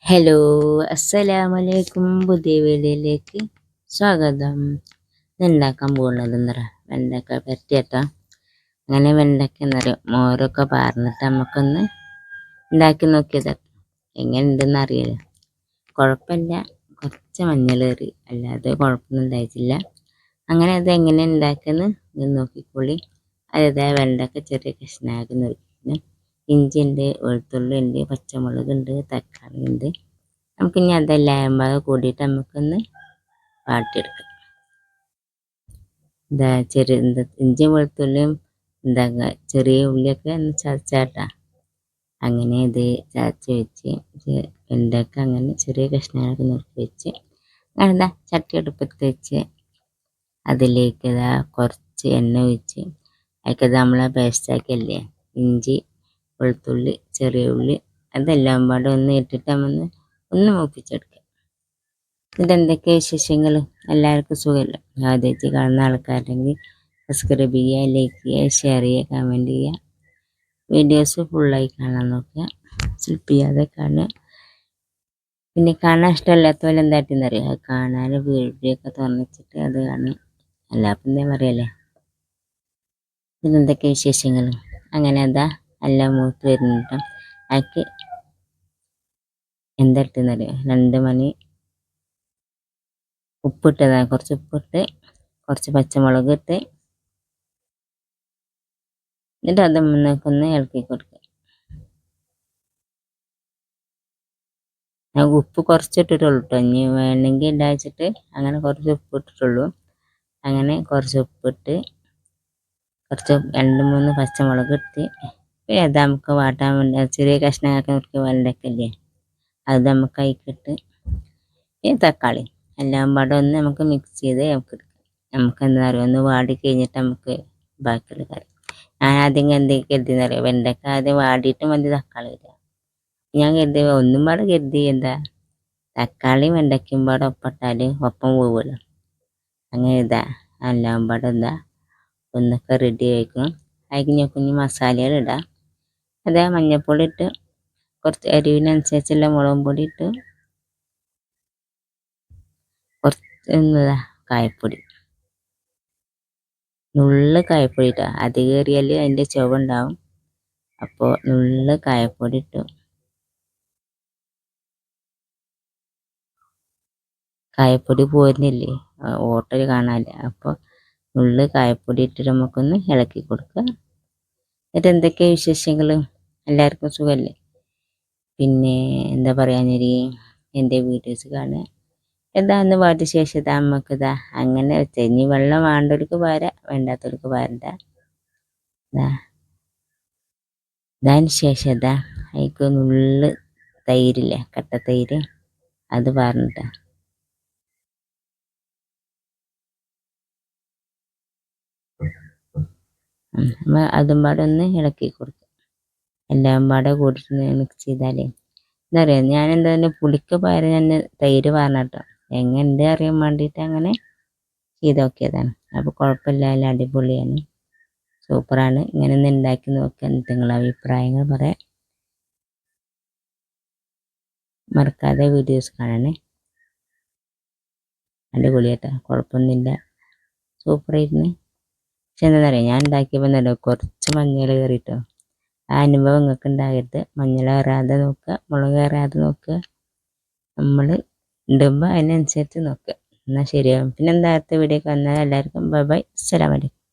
Hello, അസ്സലാമലൈക്കും. പുതിയ വീഡിയോയിലേക്ക് സ്വാഗതം. ഇന്ന് ഉണ്ടാക്കാൻ പോകുന്നത് എന്താ വെണ്ടക്ക പരത്തിയേട്ടാ. അങ്ങനെ വെണ്ടക്ക എന്താ പറയുക മോരൊക്കെ പാർന്നിട്ട് നമുക്കൊന്ന് ഉണ്ടാക്കി നോക്കിയത് എങ്ങനെ ഉണ്ടെന്ന് അറിയില്ല. കുഴപ്പമില്ല, കുറച്ച് മഞ്ഞളേറി, അല്ലാതെ കുഴപ്പമൊന്നും ഉണ്ടായിട്ടില്ല. അങ്ങനെ അത് എങ്ങനെ ഉണ്ടാക്കുന്നത് ഇത് നോക്കിക്കോളി. അതായത് വെണ്ടക്ക ചെറിയ കഷ്ണാക്കി നിർത്തി, ഇഞ്ചി ഉണ്ട്, വെളുത്തുള്ളി ഉണ്ട്, പച്ചമുളക് ഉണ്ട്, തക്കാളി ഉണ്ട്. നമുക്കിനി അതെല്ലാം കൂടിയിട്ട് നമുക്കൊന്ന് വാട്ടിയെടുക്കാം. ഇഞ്ചിയും വെളുത്തുള്ളിയും ചെറിയ ഉള്ളിയൊക്കെ ഒന്ന് ചതച്ചാട്ടാ. അങ്ങനെ ഇത് ചതച്ച് വെച്ച് വെണ്ടയ്ക്ക അങ്ങനെ ചെറിയ കഷ്ണങ്ങളൊക്കെ നുറുക്കി വെച്ച് അങ്ങനെ ചട്ടി അടുപ്പത്ത് വെച്ച് അതിലേക്ക് കുറച്ച് എണ്ണ ഒഴിച്ച് അതിലേക്ക് നമ്മളെ പേസ്റ്റാക്കിയല്ലേ ഇഞ്ചി വെളുത്തുള്ളി ചെറിയ ഉള്ളി അതെല്ലാം പാടെ ഒന്ന് ഇട്ടിട്ട് ഒന്ന് മൂപ്പിച്ചെടുക്കുക. ഇതെന്തൊക്കെ വിശേഷങ്ങൾ? എല്ലാവർക്കും സുഖമല്ല. ആദ്യമായിട്ട് കാണുന്ന ആൾക്കാരുണ്ടെങ്കിൽ സബ്സ്ക്രൈബ് ചെയ്യുക, ലൈക്ക് ചെയ്യുക, ഷെയർ ചെയ്യുക, കമൻറ്റ് ചെയ്യുക. വീഡിയോസ് ഫുള്ളായി കാണാൻ നോക്കുക, സ്ലിപ്പ് ചെയ്യാതെ കാണുക. പിന്നെ കാണാൻ ഇഷ്ടമല്ലാത്ത പോലെ എന്തായിട്ടെന്ന് അറിയാം, അത് കാണാൻ വീഡിയോ ഒക്കെ തുറന്നിച്ചിട്ട് അത് കാണും. എല്ലാവർക്കും എന്താ പറയല്ലേ. ഇതെന്തൊക്കെ വിശേഷങ്ങൾ? അങ്ങനെ എല്ലാം മൂത്ത് വരുന്നുണ്ട്. അതിക്ക് എന്തായിട്ടെന്നറിയാം, 2 മണി ഉപ്പിട്ടതാണ്, കുറച്ച് ഉപ്പിട്ട് കുറച്ച് പച്ചമുളക് ഇട്ട് എന്നിട്ട് അത് മുന്നേക്കൊന്ന് ഇളക്കി കൊടുക്കുക. ഞാൻ ഉപ്പ് കുറച്ചിട്ടിട്ടുള്ളൂ കേട്ടോ, ഇനി വേണമെങ്കിൽ ഉണ്ടാച്ചിട്ട് അങ്ങനെ കുറച്ച് ഉപ്പ് ഇട്ടിട്ടുള്ളൂ. അങ്ങനെ കുറച്ച് ഉപ്പിട്ട് കുറച്ച് 2-3 പച്ചമുളക് ഇട്ട് പിന്നെ നമുക്ക് വാട്ടാൻ വേണ്ടി ചെറിയ കഷ്ണങ്ങളൊക്കെ നോക്കി വെണ്ടയ്ക്കല്ലേ അത് നമുക്ക് അതിക്കിട്ട് പിന്നെ തക്കാളി എല്ലാം പാടെ ഒന്ന് നമുക്ക് മിക്സ് ചെയ്ത് നമുക്ക് എന്താ പറയുക ഒന്ന് വാടി കഴിഞ്ഞിട്ട് നമുക്ക് ബാക്കിയുള്ള കറി. ഞാൻ ആദ്യം എന്തൊക്കെ കരുതിയെന്ന് അറിയാം, വെണ്ടയ്ക്ക ആദ്യം വാടിയിട്ട് മതി തക്കാളി ഇടുക. ഞാൻ കരുതി ഒന്നും പാടെ കരുതി തക്കാളിയും വെണ്ടയ്ക്കയും പാടെ ഒപ്പിട്ടാൽ ഒപ്പം പോവുമല്ലോ. അങ്ങനെ എല്ലാം പാടെ ഒന്നൊക്കെ റെഡി ആയിരിക്കും. അതിന് കുഞ്ഞ് മസാലകൾ ഇടാം. മഞ്ഞൾപ്പൊടി ഇട്ട് കുറച്ച് എരിവിനനുസരിച്ചുള്ള മുളകും പൊടി ഇട്ട് കുറച്ച് കായപ്പൊടി, നുള്ള് കായപ്പൊടി ഇട്ടാൽ അധികേറിയാൽ അതിൻ്റെ ചുവ ഉണ്ടാവും. അപ്പോൾ നുള്ള് കായപ്പൊടി ഇട്ടു. കായപ്പൊടി പോരുന്നില്ലേ, ഓട്ടൽ കാണാനില്ല. അപ്പോൾ നുള്ള് കായപ്പൊടി ഇട്ടിട്ട് നമുക്കൊന്ന് ഇളക്കി കൊടുക്കുക. എന്നിട്ട് എന്തൊക്കെയാണ് വിശേഷങ്ങൾ? എല്ലാവർക്കും സുഖമല്ലേ? പിന്നെ എന്താ പറയാഞ്ഞൊരു എൻ്റെ വീഡിയോസ് കാണുക. ഒന്ന് വാട്ടിയ ശേഷം നമുക്ക് അങ്ങനെ വെച്ചാൽ ഇനി വെള്ളം വേണ്ടവർക്ക് പാരാ, വേണ്ടാത്തവർക്ക് പാരണ്ട. അതിന് ശേഷം അതിക്ക് നുള്ള് തൈരില്ലേ, കട്ട തൈര് അത് പറഞ്ഞിട്ടാ. അതും പാടെ ഒന്ന് ഇളക്കി കൊടുക്കുക. എല്ലാം പാടെ കൂട്ടിട്ട് മിക്സ് ചെയ്താലേ എന്താ പറയുക, ഞാൻ എന്താ പുളിക്ക് പകരം ഞാൻ തൈര് പറഞ്ഞിട്ടോ, എങ്ങനെ അറിയാൻ വേണ്ടിയിട്ട് അങ്ങനെ ചെയ്ത് നോക്കിയതാണ്. അപ്പോൾ കുഴപ്പമില്ല, എല്ലാം അടിപൊളിയാണ്, സൂപ്പറാണ്. ഇങ്ങനെ ഒന്ന് ഉണ്ടാക്കി നോക്കുക. നിങ്ങളുടെ അഭിപ്രായങ്ങൾ പറയാം. മറക്കാതെ വീഡിയോസ് കാണണേ. അടിപൊളിയാട്ടോ, കുഴപ്പമൊന്നുമില്ല, സൂപ്പറായിരുന്നു. പക്ഷെ എന്താ പറയുക, ഞാൻ ഉണ്ടാക്കിയപ്പോൾ കുറച്ച് മഞ്ഞൾ കയറിയിട്ടോ. ആ അനുഭവം നിങ്ങൾക്ക് ഉണ്ടാകരുത്. മഞ്ഞൾ കയറാതെ നോക്കുക, മുളക് കയറാതെ നോക്കുക. നമ്മൾ ഇടുമ്പോൾ അതിനനുസരിച്ച് നോക്കുക. എന്നാൽ ശരിയാവും. പിന്നെ അടുത്ത വീഡിയോ വന്നാൽ എല്ലാവർക്കും ബൈ ബൈ, അസ്സലാമു അലൈക്കും.